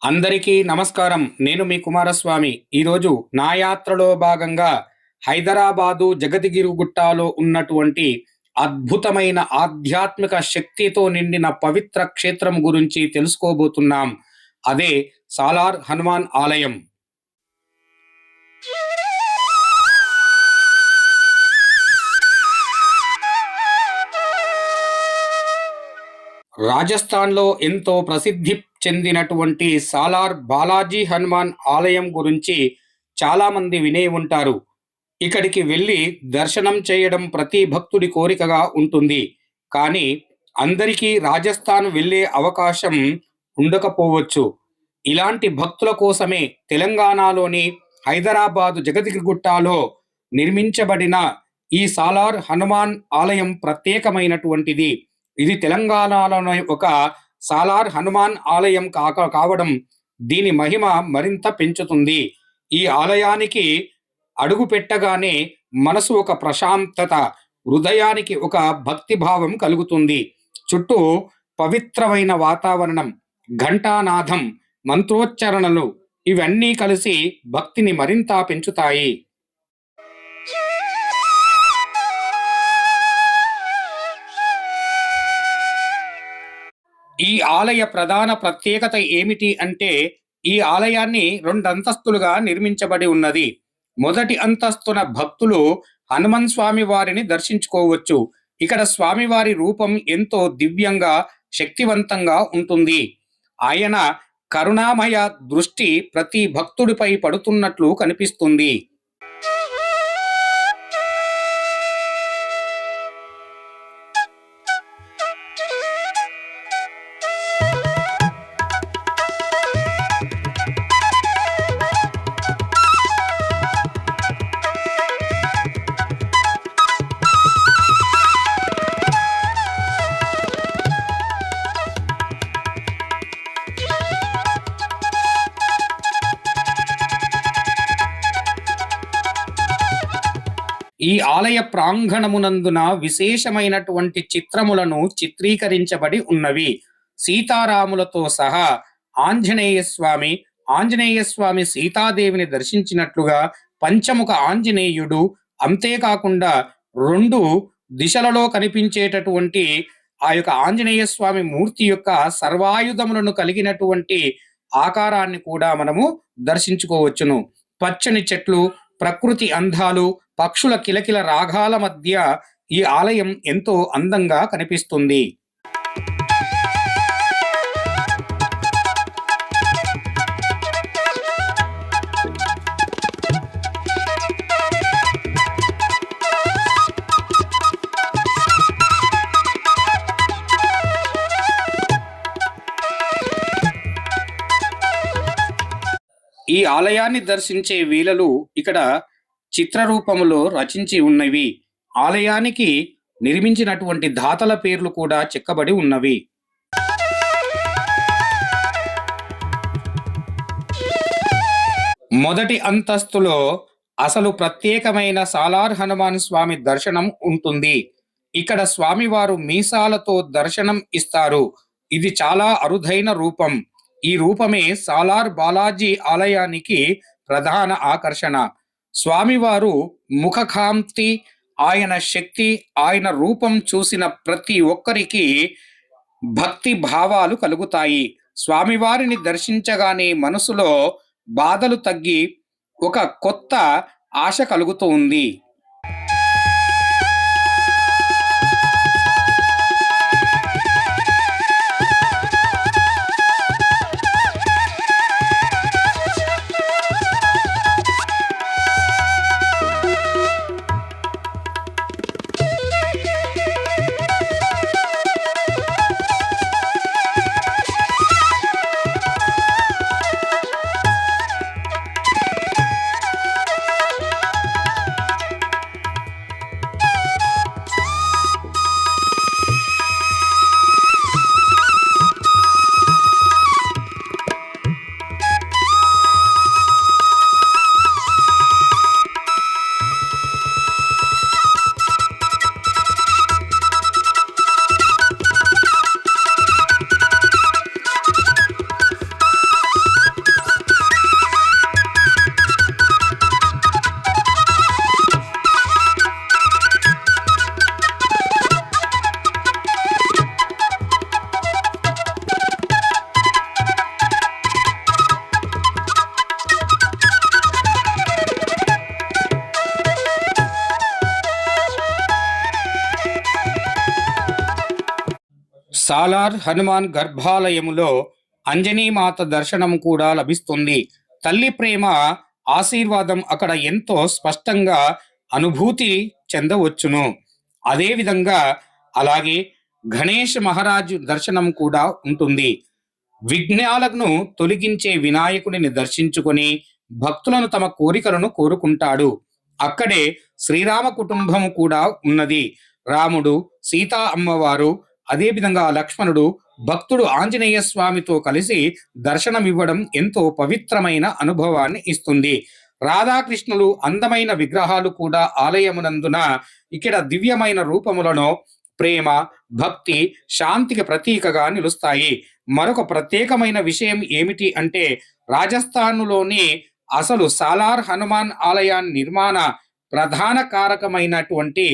అందరికీ నమస్కారం. నేను మీ కుమారస్వామి. ఈరోజు నా యాత్రలో భాగంగా హైదరాబాదు జగద్గిరుగుట్టలో ఉన్నటువంటి అద్భుతమైన ఆధ్యాత్మిక శక్తితో నిండిన పవిత్ర క్షేత్రం గురించి తెలుసుకోబోతున్నాం. అదే సాలార్ హనుమాన్ ఆలయం. రాజస్థాన్‌లో ఎంతో ప్రసిద్ధి చెందినటువంటి సాలార్ బాలాజీ హనుమాన్ ఆలయం గురించి చాలామంది వినే ఉంటారు. ఇక్కడికి వెళ్లి దర్శనం చేయడం ప్రతి భక్తుడి కోరికగా ఉంటుంది. కానీ అందరికీ రాజస్థాన్ వెళ్ళే అవకాశం ఉండకపోవచ్చు. ఇలాంటి భక్తుల కోసమే తెలంగాణలోని హైదరాబాదు జగద్గిరిగుట్టలో నిర్మించబడిన ఈ సాలార్ హనుమాన్ ఆలయం ప్రత్యేకమైనటువంటిది. ఇది తెలంగాణలోని ఒక సాలార్ హనుమాన్ ఆలయం కావడం దీని మహిమ మరింత పెంచుతుంది. ఈ ఆలయానికి అడుగు పెట్టగానే మనసు ఒక ప్రశాంతత, హృదయానికి ఒక భక్తి భావం కలుగుతుంది. చుట్టూ పవిత్రమైన వాతావరణం, ఘంటానాదం, మంత్రోచ్చరణలు ఇవన్నీ కలిసి భక్తిని మరింత పెంచుతాయి. ఈ ఆలయ ప్రధాన ప్రత్యేకత ఏమిటి అంటే, ఈ ఆలయాన్ని 2 అంతస్తులుగా నిర్మించబడి ఉన్నది. మొదటి అంతస్తున భక్తులు హనుమన్ స్వామి వారిని దర్శించుకోవచ్చు. ఇక్కడ స్వామివారి రూపం ఎంతో దివ్యంగా, శక్తివంతంగా ఉంటుంది. ఆయన కరుణామయ దృష్టి ప్రతి భక్తుడిపై పడుతున్నట్లు కనిపిస్తుంది. ఈ ఆలయ ప్రాంగణమునందున విశేషమైనటువంటి చిత్రములను చిత్రీకరించబడి ఉన్నవి. సీతారాములతో సహా ఆంజనేయ స్వామి సీతాదేవిని దర్శించినట్లుగా పంచముఖ ఆంజనేయుడు, అంతేకాకుండా 2 దిశలలో కనిపించేటటువంటి ఆ యొక్క ఆంజనేయ స్వామి మూర్తి యొక్క సర్వాయుధములను కలిగినటువంటి ఆకారాన్ని కూడా మనము దర్శించుకోవచ్చును. పచ్చని చెట్లు, ప్రకృతి అందాలు, పక్షుల కిలకిల రాగాల మధ్య ఈ ఆలయం ఎంతో అందంగా కనిపిస్తుంది. ఈ ఆలయాన్ని దర్శించే వీలలు ఇక్కడ చిత్రరూపములో రచించి ఉన్నవి. ఆలయానికి నిర్మించినటువంటి దాతల పేర్లు కూడా చెక్కబడి ఉన్నవి. మొదటి అంతస్తులో అసలు ప్రత్యేకమైన సాలార్ హనుమాన్ స్వామి దర్శనం ఉంటుంది. ఇక్కడ స్వామివారు మీసాలతో దర్శనం ఇస్తారు. ఇది చాలా అరుదైన రూపం. ఈ రూపమే సాలార్ బాలాజీ ఆలయానికి ప్రధాన ఆకర్షణ. స్వామివారు ముఖకాంతి, ఆయన శక్తి, ఆయన రూపం చూసిన ప్రతి ఒక్కరికి భక్తి భావాలు కలుగుతాయి. స్వామివారిని దర్శించగానే మనసులో బాధలు తగ్గి ఒక కొత్త ఆశ కలుగుతూ ఉంది. సాలార్ హనుమాన్ గర్భాలయములో అంజనీమాత దర్శనం కూడా లభిస్తుంది. తల్లి ప్రేమ, ఆశీర్వాదం అక్కడ ఎంతో స్పష్టంగా అనుభూతి చెందవచ్చును. అదేవిధంగా అలాగే గణేష్ మహారాజు దర్శనం కూడా ఉంటుంది. విఘ్నాలను తొలగించే వినాయకుడిని దర్శించుకొని భక్తులను తమ కోరికలను కోరుకుంటాడు. అక్కడే శ్రీరామ కుటుంబం కూడా ఉన్నది. రాముడు, సీతా అమ్మవారు, అదేవిధంగా లక్ష్మణుడు, భక్తుడు ఆంజనేయ స్వామితో కలిసి దర్శనమివ్వడం ఎంతో పవిత్రమైన అనుభవాన్ని ఇస్తుంది. రాధాకృష్ణులు అందమైన విగ్రహాలు కూడా ఆలయమునందున ఇక్కడ దివ్యమైన రూపములను ప్రేమ, భక్తి, శాంతికి ప్రతీకగా నిలుస్తాయి. మరొక ప్రత్యేకమైన విషయం ఏమిటి అంటే రాజస్థానులోని అసలు సాలార్ హనుమాన్ ఆలయాన్ని నిర్మాణ ప్రధాన కారకమైనటువంటి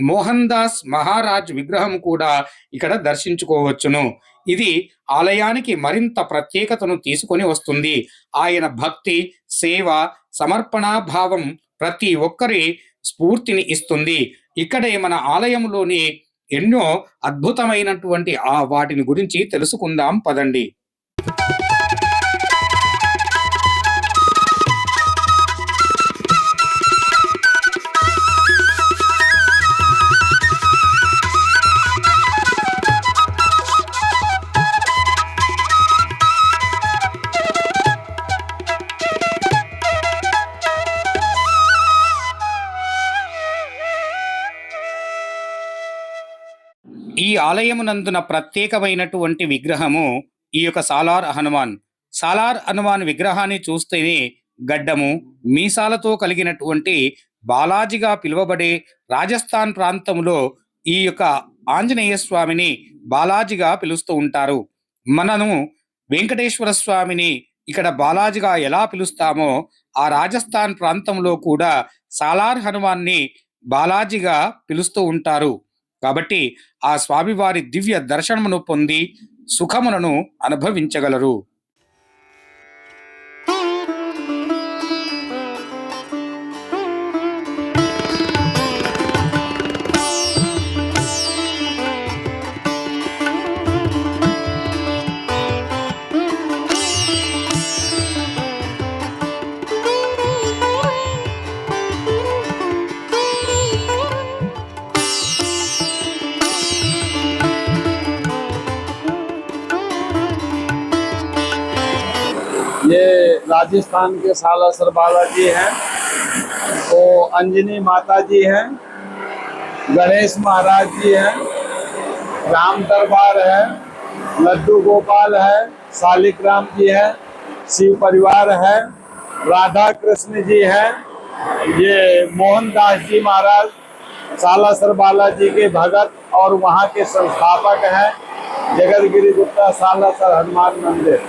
మోహన్ దాస్ మహారాజ్ విగ్రహం కూడా ఇక్కడ దర్శించుకోవచ్చును. ఇది ఆలయానికి మరింత ప్రత్యేకతను తీసుకొని వస్తుంది. ఆయన భక్తి, సేవ, సమర్పణా భావం ప్రతి ఒక్కరి స్ఫూర్తిని ఇస్తుంది. ఇక్కడే మన ఆలయంలోని ఎన్నో అద్భుతమైనటువంటి వాటిని గురించి తెలుసుకుందాం పదండి. ఈ ఆలయమునందున ప్రత్యేకమైనటువంటి విగ్రహము ఈ యొక్క సాలార్ హనుమాన్. సాలార్ హనుమాన్ విగ్రహాన్ని చూస్తేనే గడ్డము, మీసాలతో కలిగినటువంటి బాలాజీగా పిలువబడే రాజస్థాన్ ప్రాంతంలో ఈ యొక్క ఆంజనేయ స్వామిని బాలాజీగా పిలుస్తూ ఉంటారు. మనము వెంకటేశ్వర స్వామిని ఇక్కడ బాలాజీగా ఎలా పిలుస్తామో ఆ రాజస్థాన్ ప్రాంతంలో కూడా సాలార్ హనుమాన్ని బాలాజీగా పిలుస్తూ ఉంటారు. కాబట్టి ఆ స్వామివారి దివ్య దర్శనమును పొంది సుఖములను అనుభవించగలరు. ये राजस्थान के सालासर बालाजी हैं, वो अंजनी माता जी हैं, गणेश महाराज जी हैं, राम दरबार है, लड्डू गोपाल है, शालिक राम जी है, शिव परिवार है, राधा कृष्ण जी हैं, ये मोहन दास जी महाराज सालासर बालाजी के भगत और वहाँ के संस्थापक हैं, जगतगिरी गुप्ता सालासर हनुमान मंदिर।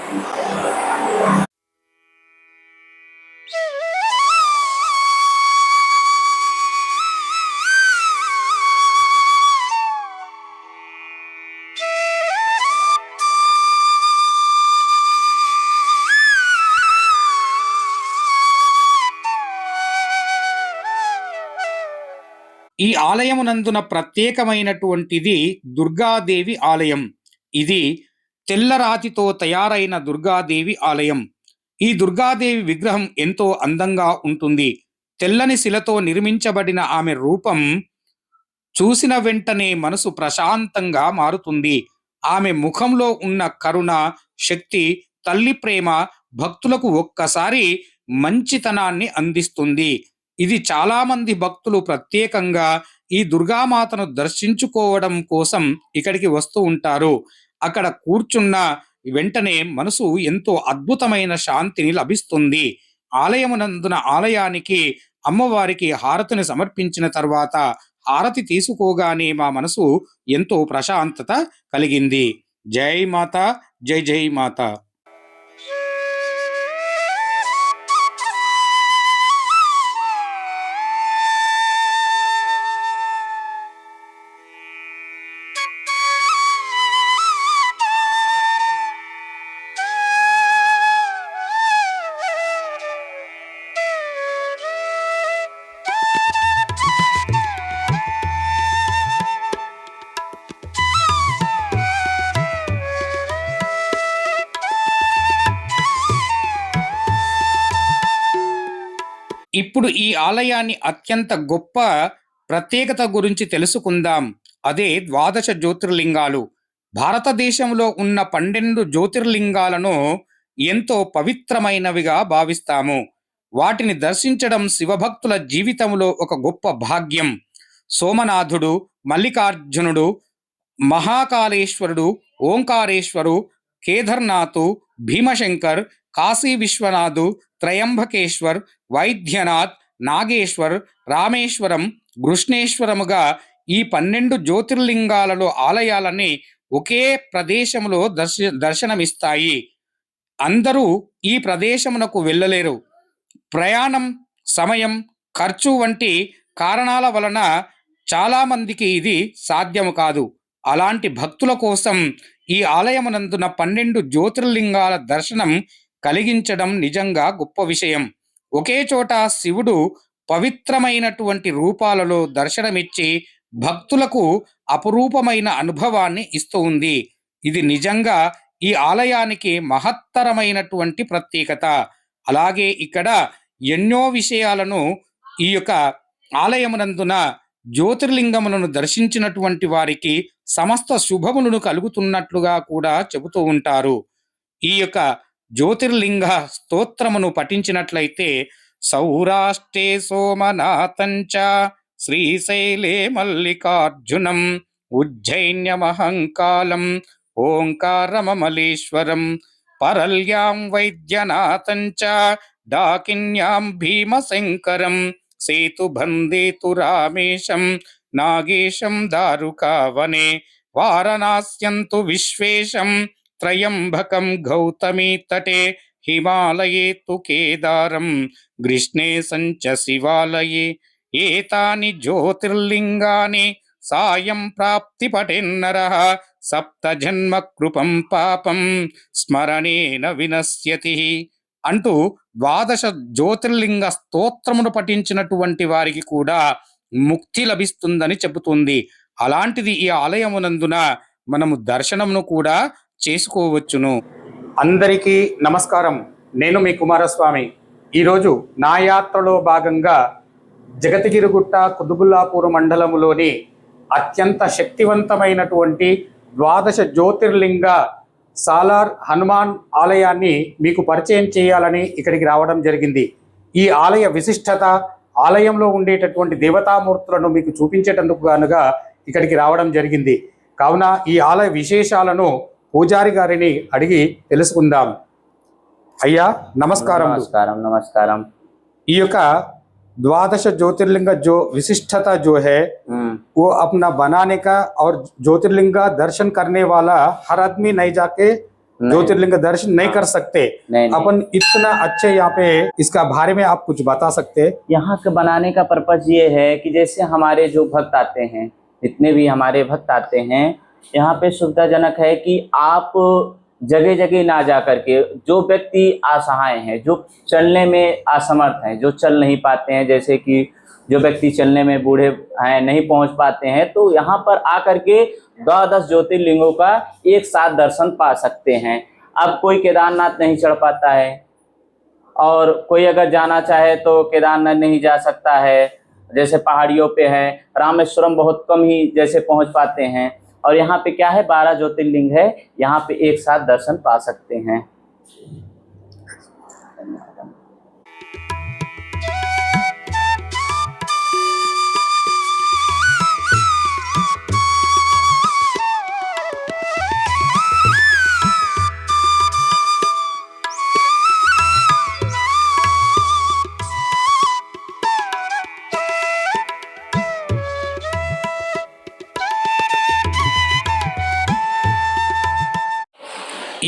ఈ ఆలయమునందున ప్రత్యేకమైనటువంటిది దుర్గాదేవి ఆలయం. ఇది తెల్లరాతితో తయారైన దుర్గాదేవి ఆలయం. ఈ దుర్గాదేవి విగ్రహం ఎంతో అందంగా ఉంటుంది. తెల్లని శిలతో నిర్మించబడిన ఆమె రూపం చూసిన వెంటనే మనసు ప్రశాంతంగా మారుతుంది. ఆమె ముఖంలో ఉన్న కరుణ, శక్తి, తల్లి ప్రేమ భక్తులకు ఒక్కసారి మంచితనాన్ని అందిస్తుంది. ఇది చాలా మంది భక్తులు ప్రత్యేకంగా ఈ దుర్గామాతను దర్శించుకోవడం కోసం ఇక్కడికి వస్తూ ఉంటారు. అక్కడ కూర్చున్న వెంటనే మనసు ఎంతో అద్భుతమైన శాంతిని లభిస్తుంది. ఆలయమునందున ఆలయానికి అమ్మవారికి హారతిని సమర్పించిన తర్వాత హారతి తీసుకోగానే మా మనసు ఎంతో ప్రశాంతత కలిగింది. జై మాత, జై జై మాత. ఇప్పుడు ఈ ఆలయాన్ని అత్యంత గొప్ప ప్రత్యేకత గురించి తెలుసుకుందాం. అదే ద్వాదశ జ్యోతిర్లింగాలు. భారతదేశంలో ఉన్న 12 జ్యోతిర్లింగాలను ఎంతో పవిత్రమైనవిగా భావిస్తాము. వాటిని దర్శించడం శివభక్తుల జీవితంలో ఒక గొప్ప భాగ్యం. సోమనాథుడు, మల్లికార్జునుడు, మహాకాళేశ్వరుడు, ఓంకారేశ్వరు, కేదార్నాథు, భీమశంకర్, కాశీ విశ్వనాథు, త్రయంబకేశ్వర్, వైద్యనాథ్, నాగేశ్వర్, రామేశ్వరం, కృష్ణేశ్వరముగా ఈ 12 జ్యోతిర్లింగాలలో ఆలయాలని ఒకే ప్రదేశంలో దర్శనమిస్తాయి. అందరూ ఈ ప్రదేశమునకు వెళ్ళలేరు. ప్రయాణం, సమయం, ఖర్చు వంటి కారణాల వలన చాలామందికి ఇది సాధ్యము కాదు. అలాంటి భక్తుల కోసం ఈ ఆలయమునందున 12 జ్యోతిర్లింగాల దర్శనం కలిగించడం నిజంగా గొప్ప విషయం. ఒకే చోట శివుడు పవిత్రమైనటువంటి రూపాలలో దర్శనమిచ్చి భక్తులకు అపురూపమైన అనుభవాన్ని ఇస్తూ ఉంది. ఇది నిజంగా ఈ ఆలయానికి మహత్తరమైనటువంటి ప్రత్యేకత. అలాగే ఇక్కడ ఎన్నో విషయాలను ఈ యొక్క ఆలయమునందున జ్యోతిర్లింగములను దర్శించినటువంటి వారికి సమస్త శుభములను కలుగుతున్నట్లుగా కూడా చెబుతూ ఉంటారు. ఈ యొక్క జ్యోతిర్లింగ స్తోత్రమును పఠించినట్లయితే సౌరాష్ట్రే సోమనాథంచ శ్రీశైలే మల్లికార్జునం ఉజ్జయిన్యమహంకాలం ఓంకారమమలేశ్వరం పరల్యాం వైద్యనాథంచ డాకిన్యాం భీమశంకరం సేతుబందేతు రామేశం నాగేశం దారుకావనే వారణాస్యంతు విశ్వేశం త్రయంబకం గౌతమీ తటే హిమాలయే తు కేదారం కృష్ణే సంచ శివాలయే ఏతాని జ్యోతిర్లింగాని సాయం ప్రాప్తి పఠేన్నరః సప్త జన్మ కృపం పాపం స్మరణేన వినశ్యతి అంటూ ద్వాదశ జ్యోతిర్లింగ స్తోత్రమును పఠించినటువంటి వారికి కూడా ముక్తి లభిస్తుందని చెబుతుంది. అలాంటిది ఈ ఆలయమునందున మనము దర్శనమును కూడా చేసుకోవచ్చును. అందరికీ నమస్కారం. నేను మీ కుమారస్వామి. ఈరోజు నా యాత్రలో భాగంగా జగతిగిరిగుట్ట కుతుబుల్లాపూర్ మండలములోని అత్యంత శక్తివంతమైనటువంటి ద్వాదశ జ్యోతిర్లింగ సాలార్ హనుమాన్ ఆలయాన్ని మీకు పరిచయం చేయాలని ఇక్కడికి రావడం జరిగింది. ఈ ఆలయ విశిష్టత, ఆలయంలో ఉండేటటువంటి దేవతామూర్తులను మీకు చూపించేటందుకు గానుగా ఇక్కడికి రావడం జరిగింది. కావున ఈ ఆలయ విశేషాలను పూజారి గారిని అడిగి తెలుసుకుందాం. అయ్యా నమస్కారం. नमस्कारम। ఈ యొక్క द्वादश ज्योतिर्लिंग जो विशिष्टता जो है वो अपना बनाने का और ज्योतिर्लिंग दर्शन करने वाला हर आदमी नहीं जाके ज्योतिर्लिंग दर्शन नहीं कर सकते। नहीं। अपन इतना अच्छे यहाँ पे इसका बारे में आप कुछ बता सकते? यहाँ के बनाने का पर्पज ये है कि जैसे हमारे जो भक्त आते हैं, जितने भी हमारे भक्त आते हैं, यहाँ पे सुविधाजनक है कि आप जगह जगह ना जा करके, जो व्यक्ति असहाय हैं, जो चलने में असमर्थ हैं, जो चल नहीं पाते हैं, जैसे कि जो व्यक्ति चलने में बूढ़े हैं, नहीं पहुंच पाते हैं, तो यहाँ पर आकर के 12 ज्योतिर्लिंगों का एक साथ दर्शन पा सकते हैं। अब कोई केदारनाथ नहीं चढ़ पाता है और कोई अगर जाना चाहे तो केदारनाथ नहीं जा सकता है, जैसे पहाड़ियों पे है। रामेश्वरम बहुत कम ही जैसे पहुंच पाते हैं, और यहाँ पे क्या है 12 ज्योतिर्लिंग है, यहाँ पे एक साथ दर्शन पा सकते हैं।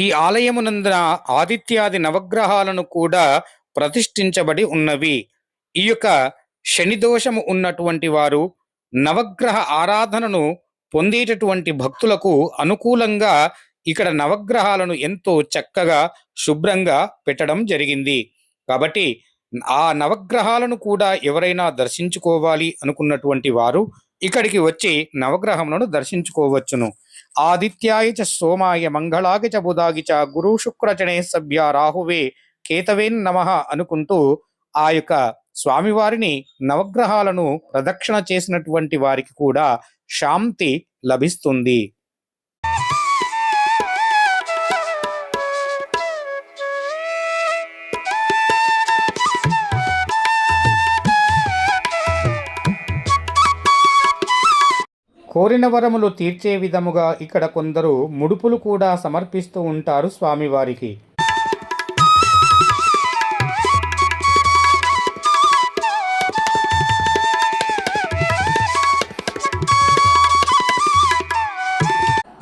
ఈ ఆలయమునందున ఆదిత్యాది నవగ్రహాలను కూడా ప్రతిష్ఠించబడి ఉన్నవి. ఈ యొక్క శని దోషము ఉన్నటువంటి వారు నవగ్రహ ఆరాధనను పొందేటటువంటి భక్తులకు అనుకూలంగా ఇక్కడ నవగ్రహాలను ఎంతో చక్కగా శుభ్రంగా పెట్టడం జరిగింది. కాబట్టి ఆ నవగ్రహాలను కూడా ఎవరైనా దర్శించుకోవాలి అనుకున్నటువంటి వారు ఇక్కడికి వచ్చి నవగ్రహములను దర్శించుకోవచ్చును. ఆదిత్యాయ చ సోమాయ మంగళాయ చ బుధాయ చ గురు శుక్రచనే సభ్య రాహువే కేతవేన్ నమః అనుకుంటూ ఆ యొక్క స్వామివారిని నవగ్రహాలను ప్రదక్షిణ చేసినటువంటి వారికి కూడా శాంతి లభిస్తుంది. కోరిన వరములు తీర్చే విధముగా ఇక్కడ కొందరు ముడుపులు కూడా సమర్పిస్తూ ఉంటారు స్వామివారికి.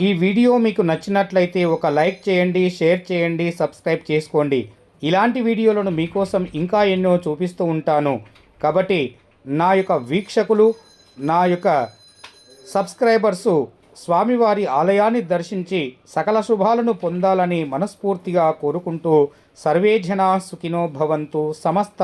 ఈ వీడియో మీకు నచ్చినట్లయితే ఒక లైక్ చేయండి, షేర్ చేయండి, సబ్స్క్రైబ్ చేసుకోండి. ఇలాంటి వీడియోలను మీకోసం ఇంకా ఎన్నో చూపిస్తూ ఉంటాను. కాబట్టి నా యొక్క వీక్షకులు, నా యొక్క సబ్స్క్రైబర్సు స్వామివారి ఆలయాన్ని దర్శించి సకల శుభాలను పొందాలని మనస్ఫూర్తిగా కోరుకుంటూ సర్వే జనా సుఖినో భవంతు. సమస్త